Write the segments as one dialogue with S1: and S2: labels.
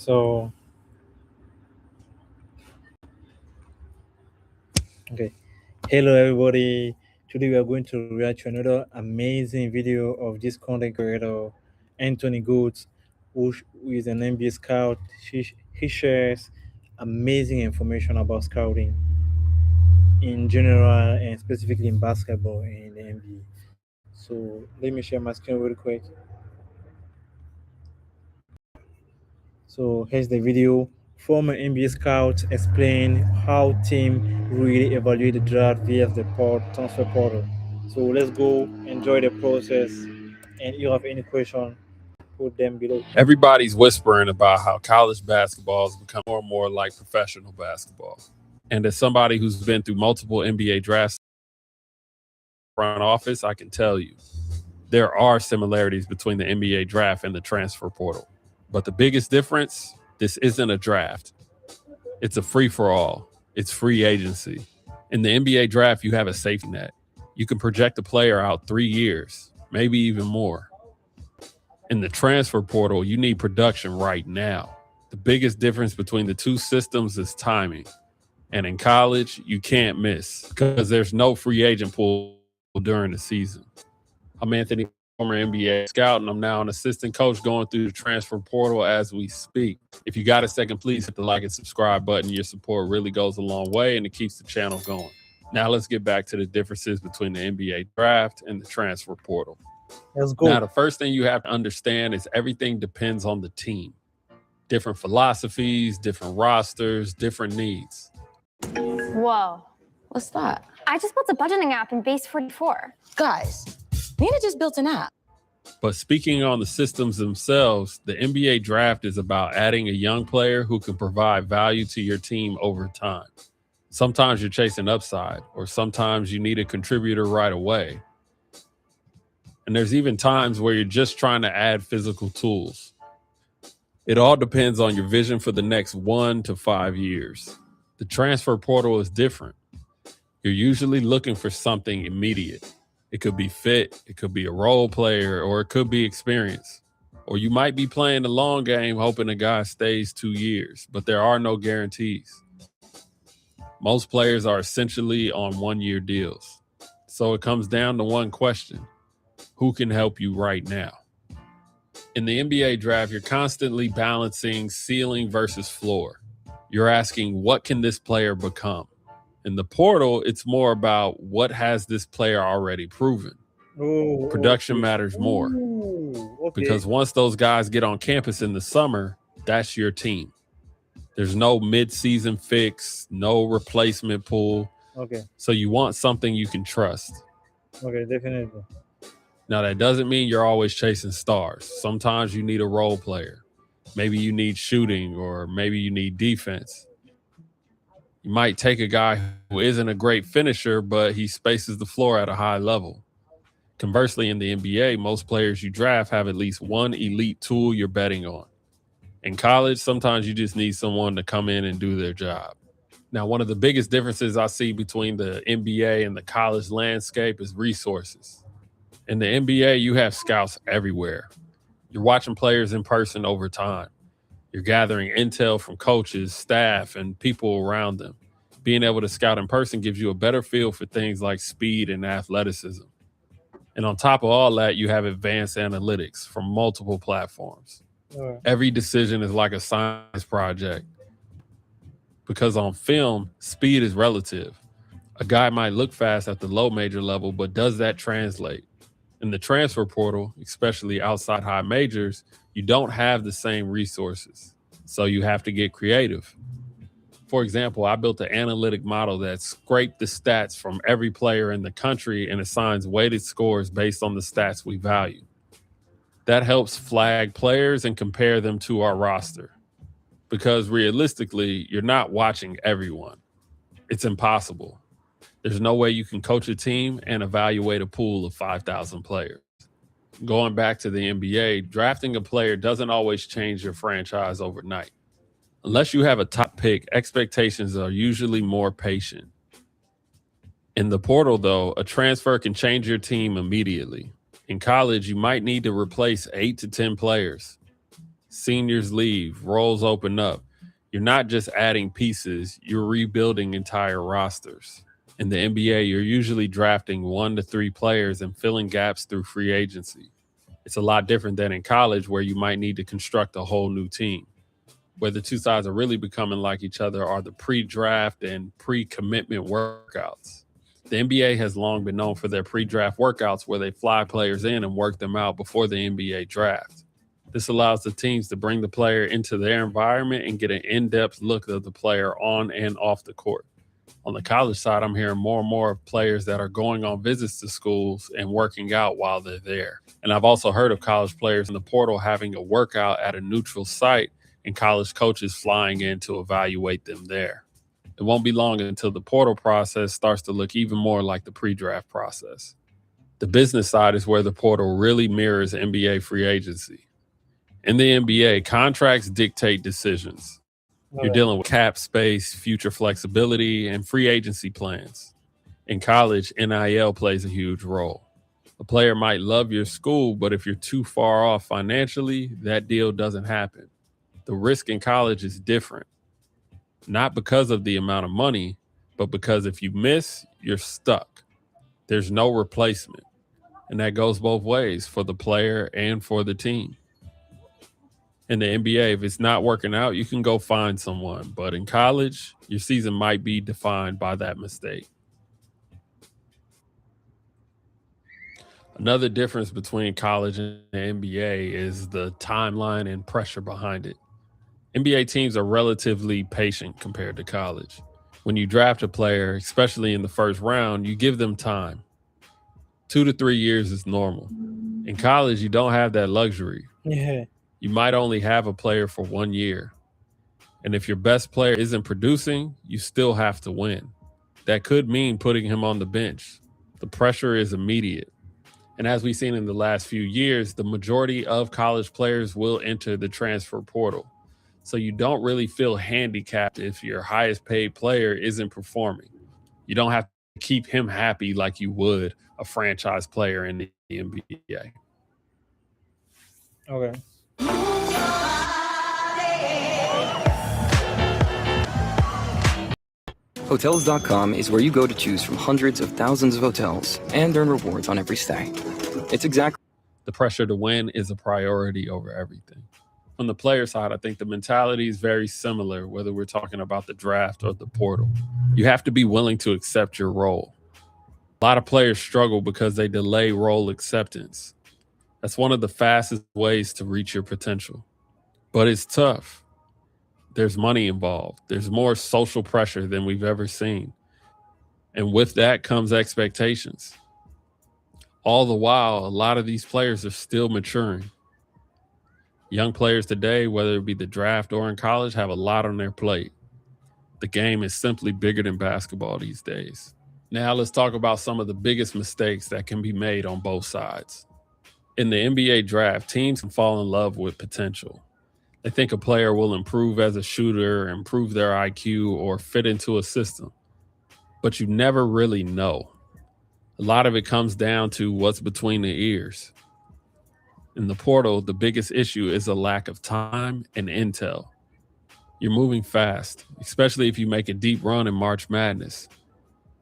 S1: So, okay. Hello, everybody. Today we are going to react to another amazing video of this content creator, Anthony Goods, who is an NBA scout. He shares amazing information about scouting in general and specifically in basketball and the NBA. So, let me share my screen real quick. So here's the video. Former NBA scouts explain how team really evaluate the draft via the transfer portal. So let's go enjoy the process. And if you have any question, put them below.
S2: Everybody's whispering about how college basketball has become more and more like professional basketball. And as somebody who's been through multiple NBA drafts front office, I can tell you there are similarities between the NBA draft and the transfer portal. But the biggest difference, this isn't a draft. It's a free for all. It's free agency. In the NBA draft, you have a safety net. You can project a player out 3 years, maybe even more. In the transfer portal, you need production right now. The biggest difference between the two systems is timing. And in college, you can't miss because there's no free agent pool during the season. I'm Anthony, former NBA scout, and I'm now an assistant coach going through the transfer portal as we speak. If you got a second, please hit the like and subscribe button. Your support really goes a long way and it keeps the channel going. Now let's get back to the differences between the NBA draft and the transfer portal.
S1: Let's go.
S2: Now, the first thing you have to understand is everything depends on the team. Different philosophies, different rosters, different needs.
S3: Whoa.
S4: What's that?
S3: I just built a budgeting app in Base 44.
S4: Guys, Nina just built an app.
S2: But speaking on the systems themselves, the NBA draft is about adding a young player who can provide value to your team over time. Sometimes you're chasing upside, or sometimes you need a contributor right away. And there's even times where you're just trying to add physical tools. It all depends on your vision for the next 1 to 5 years. The transfer portal is different. You're usually looking for something immediate. It could be fit, it could be a role player, or it could be experience. Or you might be playing the long game hoping a guy stays 2 years, but there are no guarantees. Most players are essentially on 1-year deals. So it comes down to one question: who can help you right now? In the NBA draft, you're constantly balancing ceiling versus floor. You're asking, what can this player become? In the portal, it's more about what has this player already proven. Production matters more. Because once those guys get on campus in the summer, that's your team. There's no mid-season fix, no replacement pool. So you want something you can trust.
S1: Okay, definitely.
S2: Now, that doesn't mean you're always chasing stars. Sometimes you need a role player. Maybe you need shooting, or maybe you need defense. You might take a guy who isn't a great finisher, but he spaces the floor at a high level. Conversely, in the NBA, most players you draft have at least one elite tool you're betting on. In college, sometimes you just need someone to come in and do their job. Now, one of the biggest differences I see between the NBA and the college landscape is resources. In the NBA, you have scouts everywhere. You're watching players in person over time. You're gathering intel from coaches, staff, and people around them. Being able to scout in person gives you a better feel for things like speed and athleticism. And on top of all that, you have advanced analytics from multiple platforms. Every decision is like a science project. Because on film, speed is relative. A guy might look fast at the low major level, but does that translate? In the transfer portal, especially outside high majors, you don't have the same resources. So you have to get creative. For example, I built an analytic model that scraped the stats from every player in the country and assigns weighted scores based on the stats we value. That helps flag players and compare them to our roster. Because realistically, you're not watching everyone. It's impossible. There's no way you can coach a team and evaluate a pool of 5,000 players. Going back to the NBA, drafting a player doesn't always change your franchise overnight. Unless you have a top pick, expectations are usually more patient. In the portal, though, a transfer can change your team immediately. In college, you might need to replace 8 to 10 players. Seniors leave, roles open up. You're not just adding pieces, you're rebuilding entire rosters. In the NBA, you're usually drafting 1 to 3 players and filling gaps through free agency. It's a lot different than in college, where you might need to construct a whole new team. Where the two sides are really becoming like each other are the pre-draft and pre-commitment workouts. The NBA has long been known for their pre-draft workouts, where they fly players in and work them out before the NBA draft. This allows the teams to bring the player into their environment and get an in-depth look of the player on and off the court. On the college side, I'm hearing more and more of players that are going on visits to schools and working out while they're there. And I've also heard of college players in the portal having a workout at a neutral site and college coaches flying in to evaluate them there. It won't be long until the portal process starts to look even more like the pre-draft process. The business side is where the portal really mirrors NBA free agency. In the NBA, contracts dictate decisions. You're dealing with cap space, future flexibility, and free agency plans. In college, NIL plays a huge role. A player might love your school, but if you're too far off financially, that deal doesn't happen. The risk in college is different, not because of the amount of money, but because if you miss, you're stuck. There's no replacement. And that goes both ways for the player and for the team. In the NBA, if it's not working out, you can go find someone. But in college, your season might be defined by that mistake. Another difference between college and the NBA is the timeline and pressure behind it. NBA teams are relatively patient compared to college. When you draft a player, especially in the first round, you give them time. 2 to 3 years is normal. In college, you don't have that luxury.
S1: Yeah.
S2: You might only have a player for 1 year. And if your best player isn't producing, you still have to win. That could mean putting him on the bench. The pressure is immediate. And as we've seen in the last few years, the majority of college players will enter the transfer portal. So you don't really feel handicapped if your highest paid player isn't performing. You don't have to keep him happy like you would a franchise player in the NBA.
S1: Okay.
S5: Hotels.com is where you go to choose from hundreds of thousands of hotels and earn rewards on every stay. It's exactly.
S2: The pressure to win is a priority over everything. On the player side, I think the mentality is very similar, whether we're talking about the draft or the portal. You have to be willing to accept your role. A lot of players struggle because they delay role acceptance. That's one of the fastest ways to reach your potential. But it's tough. There's money involved. There's more social pressure than we've ever seen. And with that comes expectations. All the while, a lot of these players are still maturing. Young players today, whether it be the draft or in college, have a lot on their plate. The game is simply bigger than basketball these days. Now let's talk about some of the biggest mistakes that can be made on both sides. In the NBA draft, teams can fall in love with potential. They think a player will improve as a shooter, improve their IQ, or fit into a system. But you never really know. A lot of it comes down to what's between the ears. In the portal, the biggest issue is a lack of time and intel. You're moving fast, especially if you make a deep run in March Madness.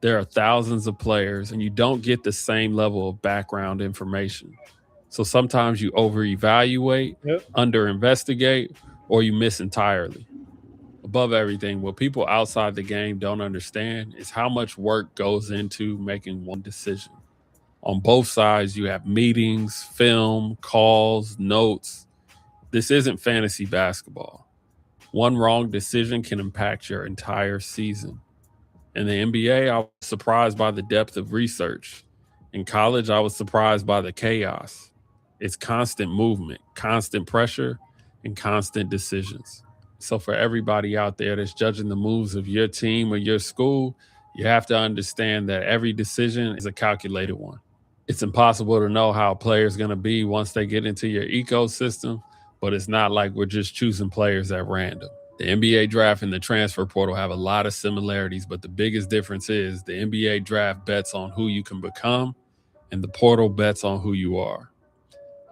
S2: There are thousands of players, and you don't get the same level of background information. So sometimes you over-evaluate, under-investigate, or you miss entirely. Above everything, what people outside the game don't understand is how much work goes into making one decision. On both sides, you have meetings, film, calls, notes. This isn't fantasy basketball. One wrong decision can impact your entire season. In the NBA, I was surprised by the depth of research. In college, I was surprised by the chaos. It's constant movement, constant pressure, and constant decisions. So for everybody out there that's judging the moves of your team or your school, you have to understand that every decision is a calculated one. It's impossible to know how a player is going to be once they get into your ecosystem, but it's not like we're just choosing players at random. The NBA draft and the transfer portal have a lot of similarities, but the biggest difference is the NBA draft bets on who you can become and the portal bets on who you are.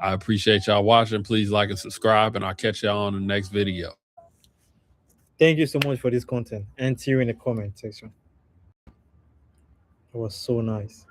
S2: I appreciate y'all watching. Please like and subscribe, and I'll catch y'all on the next video.
S1: Thank you so much for this content, and see you in the comment section. It was so nice.